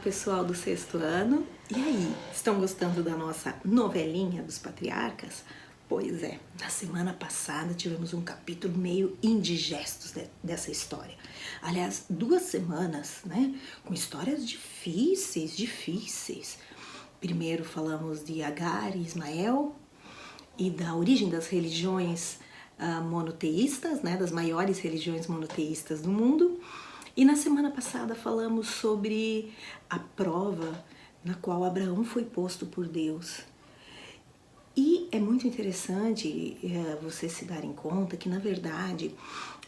pessoal do sexto ano. E aí, estão gostando da nossa novelinha dos patriarcas? Pois é, na semana passada tivemos um capítulo meio indigesto dessa história. Aliás, 2 semanas, né, com histórias difíceis. Primeiro falamos de Agar e Ismael e da origem das religiões monoteístas, né, das maiores religiões monoteístas do mundo. E na semana passada falamos sobre a prova na qual Abraão foi posto por Deus. E é muito interessante você se dar em conta que, na verdade,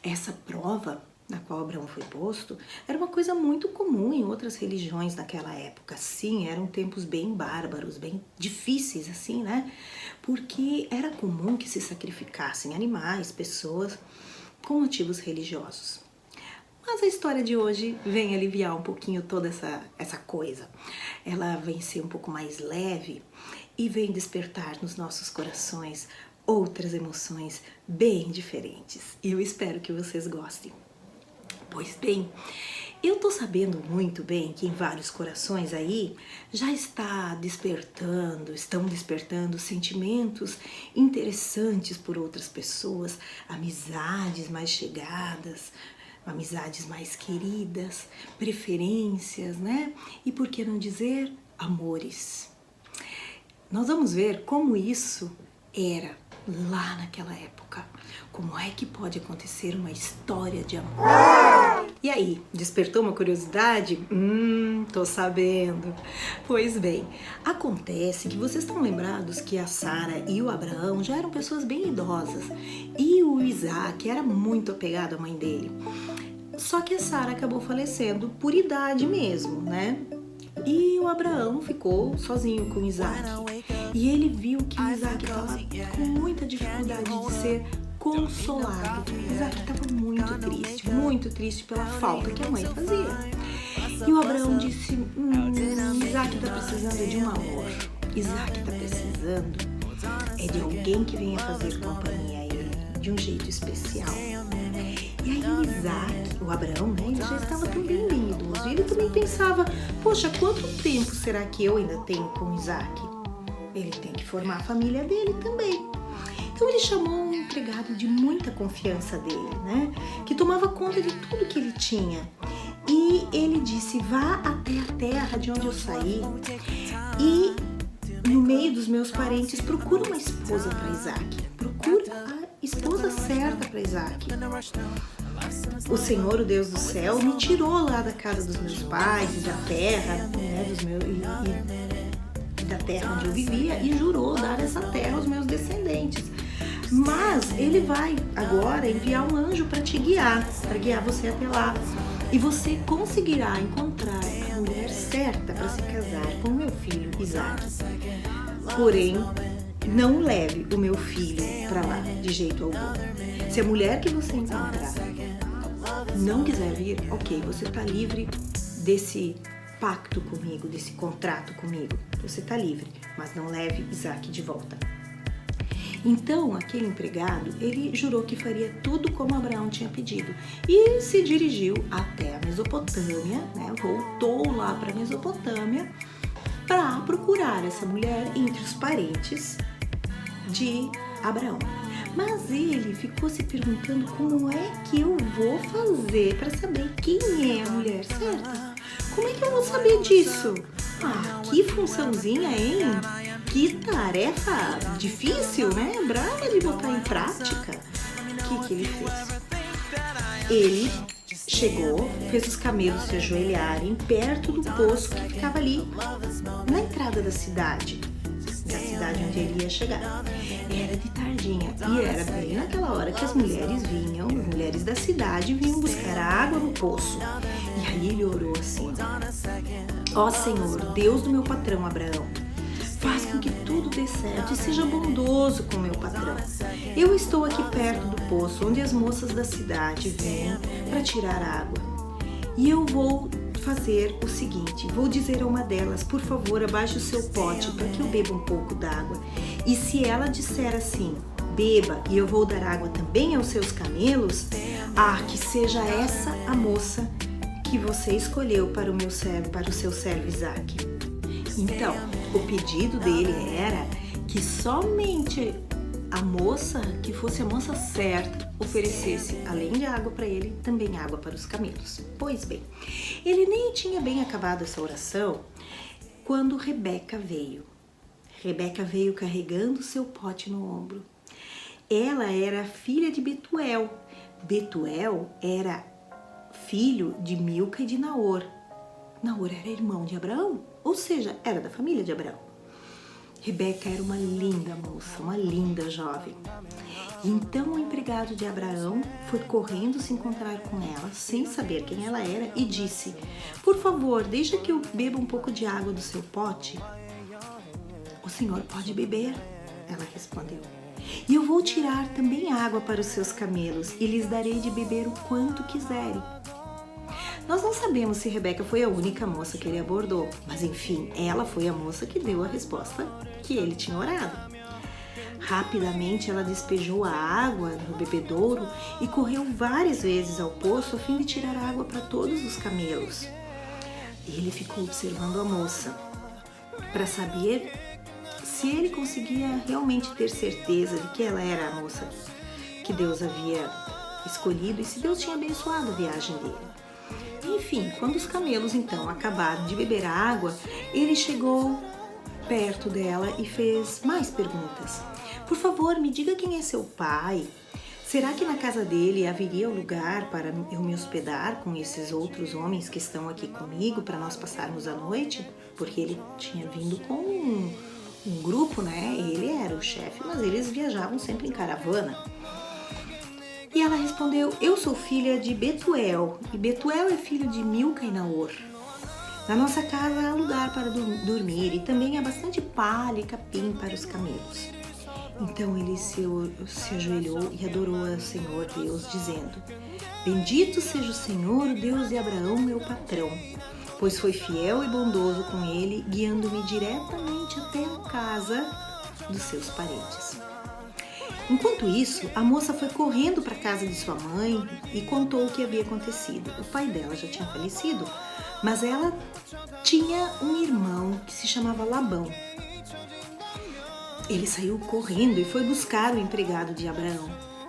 essa prova na qual Abraão foi posto era uma coisa muito comum em outras religiões naquela época. Sim, eram tempos bem bárbaros, bem difíceis, assim, né? Porque era comum que se sacrificassem animais, pessoas, com motivos religiosos. Mas a história de hoje vem aliviar um pouquinho toda essa coisa. Ela vem ser um pouco mais leve e vem despertar nos nossos corações outras emoções bem diferentes. E eu espero que vocês gostem. Pois bem, eu tô sabendo muito bem que em vários corações aí já estão despertando sentimentos interessantes por outras pessoas, amizades mais chegadas, amizades mais queridas, preferências, né? E por que não dizer amores? Nós vamos ver como isso era lá naquela época. Como é que pode acontecer uma história de amor? E aí, despertou uma curiosidade? Tô sabendo. Pois bem, acontece que vocês estão lembrados que a Sara e o Abraão já eram pessoas bem idosas. E o Isaac era muito apegado à mãe dele. Só que a Sara acabou falecendo por idade mesmo, né? E o Abraão ficou sozinho com o Isaac. E ele viu que o Isaac estava com muita dificuldade de ser consolado. O Isaac estava muito triste pela falta que a mãe fazia. E o Abraão disse, Isaac está precisando de um amor. Isaac está precisando de alguém que venha fazer companhia a ele de um jeito especial. E aí o Isaac, o Abraão, né, ele já estava também bem idoso. E ele também pensava, poxa, quanto tempo será que eu ainda tenho com o Isaac? Ele tem que formar a família dele também. Então ele chamou um empregado de muita confiança dele, né, que tomava conta de tudo que ele tinha. E ele disse, vá até a terra de onde eu saí e no meio dos meus parentes procura uma esposa para Isaac. Procura a esposa certa para Isaac. O Senhor, o Deus do céu, me tirou lá da casa dos meus pais e da terra, né, e da terra onde eu vivia, e jurou dar essa terra aos meus descendentes. Mas ele vai agora enviar um anjo para te guiar, para guiar você até lá. E você conseguirá encontrar a mulher certa para se casar com o meu filho Isaac. Porém, não leve o meu filho para lá, de jeito algum. Se a mulher que você encontrar não quiser vir, ok, você está livre desse pacto comigo, desse contrato comigo. Você está livre, mas não leve Isaac de volta. Então, aquele empregado, ele jurou que faria tudo como Abraão tinha pedido e se dirigiu até a Mesopotâmia, né? Voltou lá para a Mesopotâmia para procurar essa mulher entre os parentes de Abraão. Mas ele ficou se perguntando como é que eu vou fazer para saber quem é a mulher certa? Como é que eu vou saber disso? Que funçãozinha, hein? Que tarefa difícil, né? Brava de botar em prática. O que ele fez? Ele chegou, fez os camelos se ajoelharem perto do poço que ficava ali na entrada da cidade onde ele ia chegar. Era de tardinha e era bem naquela hora que as mulheres da cidade vinham buscar a água no poço. E aí ele orou assim, ó Senhor, Deus do meu patrão Abraão, faz com que tudo dê certo e seja bondoso com meu patrão. Eu estou aqui perto do poço onde as moças da cidade vêm para tirar água. E eu vou fazer o seguinte, vou dizer a uma delas, por favor, abaixe o seu pote para que eu beba um pouco d'água. E se ela disser assim, beba e eu vou dar água também aos seus camelos, que seja essa a moça que você escolheu para o meu servo, para o seu servo Isaque. Então, o pedido dele era que somente a moça, que fosse a moça certa, oferecesse, além de água para ele, também água para os camelos. Pois bem, ele nem tinha bem acabado essa oração quando Rebeca veio. Rebeca veio carregando seu pote no ombro. Ela era filha de Betuel. Betuel era filho de Milca e de Naor. Naor era irmão de Abraão, ou seja, era da família de Abraão. Rebeca era uma linda moça, uma linda jovem. Então o empregado de Abraão foi correndo se encontrar com ela, sem saber quem ela era, e disse: por favor, deixa que eu beba um pouco de água do seu pote. O senhor pode beber, ela respondeu. E eu vou tirar também água para os seus camelos e lhes darei de beber o quanto quiserem. Nós não sabemos se Rebeca foi a única moça que ele abordou, mas enfim, ela foi a moça que deu a resposta que ele tinha orado. Rapidamente ela despejou a água no bebedouro e correu várias vezes ao poço a fim de tirar água para todos os camelos. Ele ficou observando a moça para saber se ele conseguia realmente ter certeza de que ela era a moça que Deus havia escolhido e se Deus tinha abençoado a viagem dele. Enfim, quando os camelos então acabaram de beber a água, ele chegou perto dela e fez mais perguntas. Por favor, me diga quem é seu pai. Será que na casa dele haveria lugar para eu me hospedar com esses outros homens que estão aqui comigo para nós passarmos a noite? Porque ele tinha vindo com um grupo, né? Ele era o chefe, mas eles viajavam sempre em caravana. E ela respondeu: eu sou filha de Betuel, e Betuel é filho de Milca e Naor. Na nossa casa há lugar para dormir e também há bastante palha e capim para os camelos. Então ele se ajoelhou e adorou ao Senhor Deus, dizendo: bendito seja o Senhor, o Deus de Abraão, meu patrão, pois foi fiel e bondoso com ele, guiando-me diretamente até a casa dos seus parentes. Enquanto isso, a moça foi correndo para a casa de sua mãe e contou o que havia acontecido. O pai dela já tinha falecido, mas ela tinha um irmão que se chamava Labão. Ele saiu correndo e foi buscar o empregado de Abraão,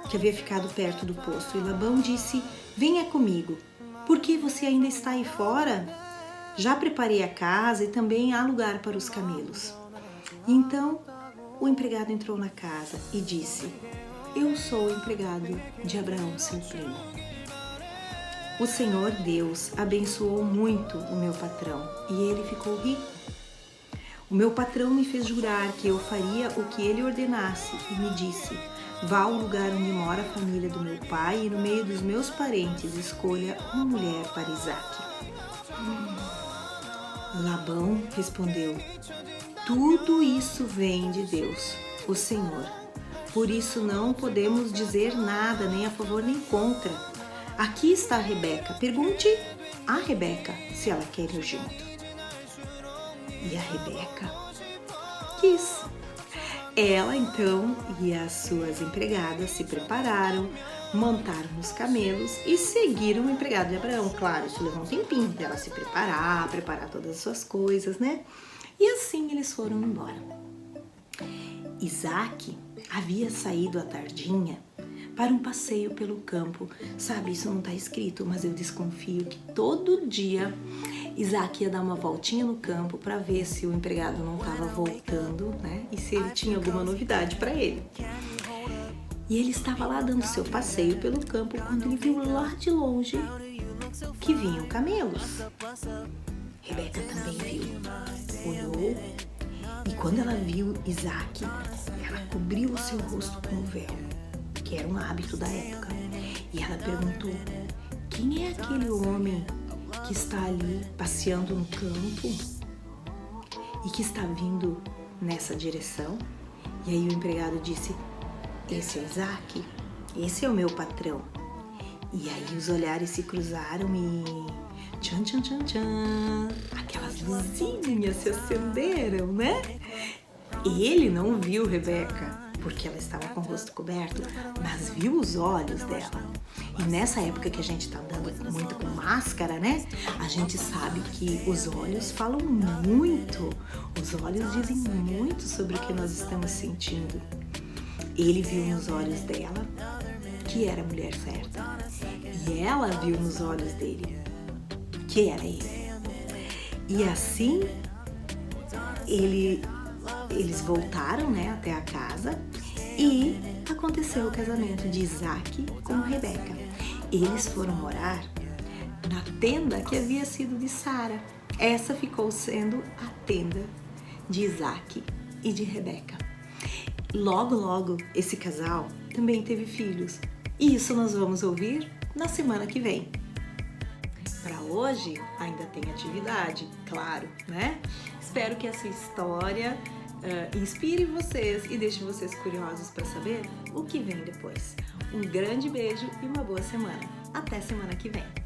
que havia ficado perto do poço. E Labão disse: venha comigo, porque você ainda está aí fora? Já preparei a casa e também há lugar para os camelos. Então o empregado entrou na casa e disse: eu sou o empregado de Abraão, seu primo. O Senhor Deus abençoou muito o meu patrão e ele ficou rico. O meu patrão me fez jurar que eu faria o que ele ordenasse e me disse: vá ao lugar onde mora a família do meu pai e no meio dos meus parentes escolha uma mulher para Isaque. Labão respondeu: tudo isso vem de Deus, o Senhor. Por isso não podemos dizer nada, nem a favor nem contra. Aqui está a Rebeca. Pergunte a Rebeca se ela quer ir junto. E a Rebeca quis. Ela então e as suas empregadas se prepararam, montaram nos camelos e seguiram o empregado de Abraão. Claro, isso levou um tempinho dela se preparar todas as suas coisas, né? E assim eles foram embora. Isaque havia saído à tardinha para um passeio pelo campo. Sabe, isso não está escrito, mas eu desconfio que todo dia Isaque ia dar uma voltinha no campo para ver se o empregado não estava voltando, né? E se ele tinha alguma novidade para ele. E ele estava lá dando seu passeio pelo campo quando ele viu lá de longe que vinham camelos. Rebeca também viu, olhou, e quando ela viu Isaque, ela cobriu o seu rosto com o véu, que era um hábito da época. E ela perguntou: quem é aquele homem que está ali passeando no campo e que está vindo nessa direção? E aí o empregado disse: esse é Isaque, esse é o meu patrão. E aí os olhares se cruzaram e tchan, tchan, tchan, tchan, aquelas luzinhas se acenderam, né? Ele não viu Rebeca, porque ela estava com o rosto coberto, mas viu os olhos dela. E nessa época que a gente tá andando muito com máscara, né? A gente sabe que os olhos falam muito, os olhos dizem muito sobre o que nós estamos sentindo. Ele viu nos olhos dela que era a mulher certa, e ela viu nos olhos dele que era ele. E assim eles voltaram, né, até a casa e aconteceu o casamento de Isaac com Rebeca. Eles foram morar na tenda que havia sido de Sara. Essa ficou sendo a tenda de Isaac e de Rebeca. Logo, logo, esse casal também teve filhos. E isso nós vamos ouvir na semana que vem. Para hoje, ainda tem atividade, claro, né? Espero que essa história inspire vocês e deixe vocês curiosos para saber o que vem depois. Um grande beijo e uma boa semana. Até semana que vem.